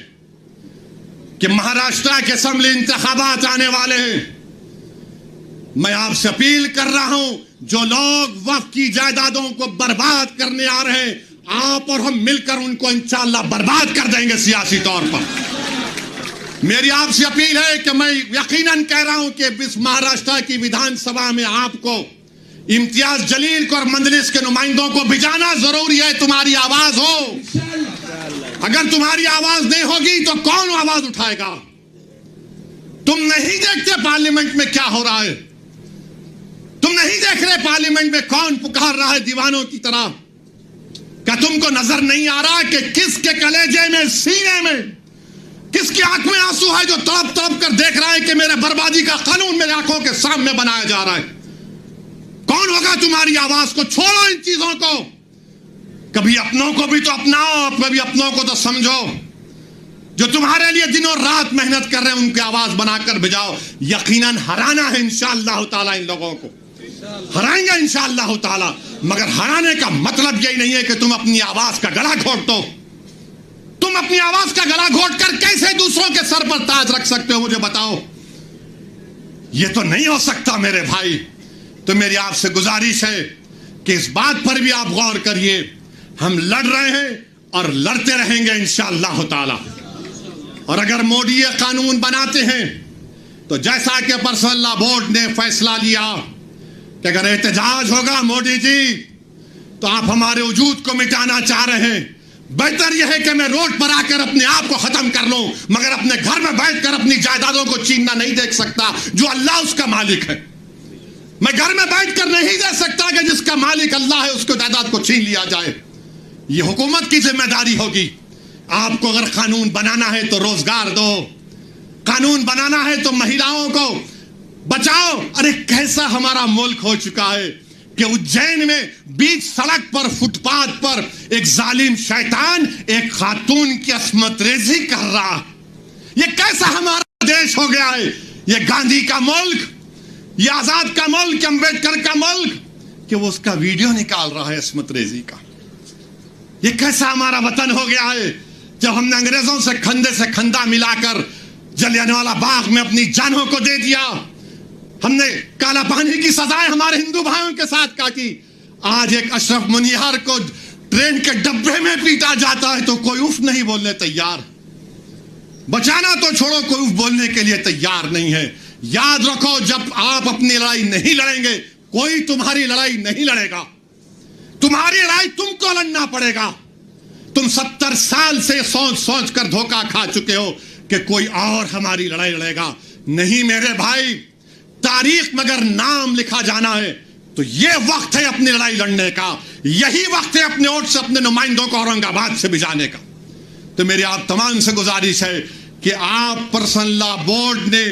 کہ مہاراشٹر کے اسمبلی انتخابات آنے والے ہیں. میں آپ سے اپیل کر رہا ہوں، جو لوگ وقف کی جائیدادوں کو برباد کرنے آ رہے ہیں، آپ اور ہم مل کر ان کو انشاءاللہ برباد کر دیں گے سیاسی طور پر. میری آپ سے اپیل ہے کہ میں یقیناً کہہ رہا ہوں کہ اس مہاراشٹر کی ویدھان سبھا میں آپ کو، امتیاز جلیل کو اور مجلس کے نمائندوں کو بھیجانا ضروری ہے. تمہاری آواز ہو. اگر تمہاری آواز نہیں ہوگی تو کون آواز اٹھائے گا؟ تم نہیں دیکھتے پارلیمنٹ میں کیا ہو رہا ہے؟ تم نہیں دیکھ رہے پارلیمنٹ میں کون پکار رہا ہے دیوانوں کی طرح؟ کیا تم کو نظر نہیں آ رہا کہ کس کے کلیجے میں، سینے میں، کس کی آنکھ میں آنسو ہے جو تڑپ تڑپ کر دیکھ رہا ہے کہ میرے بربادی کا قانون میرے آنکھوں کے سامنے بنایا جا رہا ہے؟ کون ہوگا تمہاری آواز کو؟ چھوڑو ان چیزوں کو. کبھی اپنوں کو بھی تو اپناؤ، کبھی اپنوں کو تو سمجھو. جو تمہارے لیے دن اور رات محنت کر رہے ہیں ان کی آواز بنا کر بھجاؤ. یقیناً ہرانا ہے انشاءاللہ تعالی. ان لوگوں کو ہرائیں گے انشاءاللہ تعالی. مگر ہرانے کا مطلب یہی نہیں ہے کہ تم اپنی آواز کا گلا گھونٹ دو. تم اپنی آواز کا گلا گھونٹ کر کیسے دوسروں کے سر پر تاج رکھ سکتے ہو؟ مجھے بتاؤ. یہ تو نہیں ہو سکتا میرے بھائی. تو میری آپ سے گزارش ہے کہ اس بات پر بھی آپ غور کریے. ہم لڑ رہے ہیں اور لڑتے رہیں گے انشاءاللہ تعالی. اور اگر مودی یہ قانون بناتے ہیں تو جیسا کہ پرسنل لا بورڈ نے فیصلہ لیا کہ اگر احتجاج ہوگا مودی جی تو آپ ہمارے وجود کو مٹانا چاہ رہے ہیں، بہتر یہ ہے کہ میں روڈ پر آ کر اپنے آپ کو ختم کر لوں، مگر اپنے گھر میں بیٹھ کر اپنی جائیدادوں کو چھیننا نہیں دیکھ سکتا جو اللہ اس کا مالک ہے. میں گھر میں بیٹھ کر نہیں دے سکتا کہ جس کا مالک اللہ ہے اس کو جائیداد کو چھین لیا جائے. یہ حکومت کی ذمہ داری ہوگی. آپ کو اگر قانون بنانا ہے تو روزگار دو، قانون بنانا ہے تو مہیلاؤں کو بچاؤ. ارے کیسا ہمارا ملک ہو چکا ہے کہ اجین میں بیچ سڑک پر، فٹ پاتھ پر ایک ظالم شیطان ایک خاتون کی عصمت ریزی کر رہا. یہ کیسا ہمارا دیش ہو گیا ہے؟ یہ گاندھی کا ملک، یہ آزاد کا ملک، امبیڈکر کا ملک، کہ وہ اس کا ویڈیو نکال رہا ہے عصمت ریزی کا. یہ کیسا ہمارا وطن ہو گیا ہے جب ہم نے انگریزوں سے کھندے سے کھندا ملا کر جلیانوالہ باغ میں اپنی جانوں کو دے دیا. ہم نے کالا پانی کی سزائیں ہمارے ہندو بھائیوں کے ساتھ کاٹی. آج ایک اشرف منیہار کو ٹرین کے ڈبے میں پیٹا جاتا ہے تو کوئی اف نہیں بولنے تیار. بچانا تو چھوڑو، کوئی اف بولنے کے لیے تیار نہیں ہے. یاد رکھو، جب آپ اپنی لڑائی نہیں لڑیں گے کوئی تمہاری لڑائی نہیں لڑے گا. تمہاری لڑائی تم کو لڑنا پڑے گا. تم 70 سال سے سوچ سوچ کر دھوکہ کھا چکے ہو کہ کوئی اور ہماری لڑائی لڑے گا. نہیں میرے بھائی، تاریخ مگر نام لکھا جانا ہے تو یہ وقت ہے اپنی لڑائی لڑنے کا. یہی وقت ہے اپنے ووٹ سے اپنے نمائندوں کو اورنگ آباد سے بھجانے کا. تو میری آپ تمام سے گزارش ہے کہ آپ پرسنل لا بورڈ نے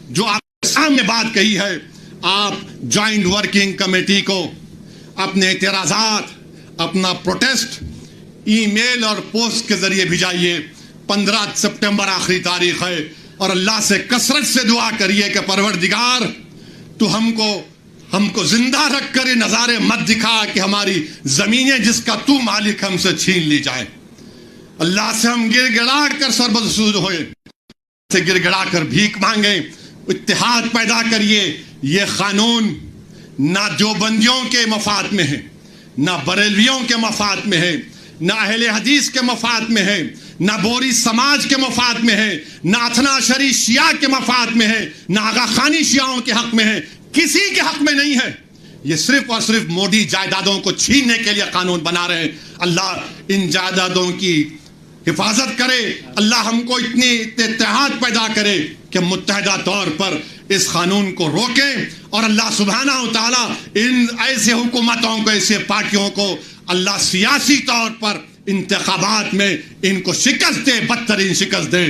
جو آپ کے سامنے بات کہی ہے، آپ جوائنٹ ورکنگ کمیٹی کو اپنے اعتراضات، اپنا پروٹیسٹ ای میل اور پوسٹ کے ذریعے بھیجائیے. 15 سپٹمبر آخری تاریخ ہے اور اللہ سے کثرت سے دعا کریے کہ پروردگار تو ہم کو زندہ رکھ کر یہ نظارے مت دکھا کہ ہماری زمینیں جس کا تو مالک ہم سے چھین لی جائے. اللہ سے ہم گر گڑا کر سربسود ہوئے، سے گر گڑا کر بھیک مانگیں. اتحاد پیدا کریے. یہ قانون نہ دیوبندیوں کے مفاد میں ہے، نہ بریلویوں کے مفاد میں ہے، نہ اہل حدیث کے مفاد میں ہے، نہ بوری سماج کے مفاد میں ہے، نہ اثنا عشری شیعہ کے مفاد میں ہے، نہ آغا خانی شیعوں کے حق میں ہے. کسی کے حق میں نہیں ہے. یہ صرف اور صرف مودی جائیدادوں کو چھیننے کے لیے قانون بنا رہے ہیں. اللہ ان جائیدادوں کی حفاظت کرے. اللہ ہم کو اتنی اتحاد پیدا کرے کہ متحدہ طور پر اس قانون کو روکیں. اور اللہ سبحانہ و تعالیٰ ان ایسے حکومتوں کو، ایسے پارٹیوں کو اللہ سیاسی طور پر انتخابات میں ان کو شکست دے، بدترین شکست دے.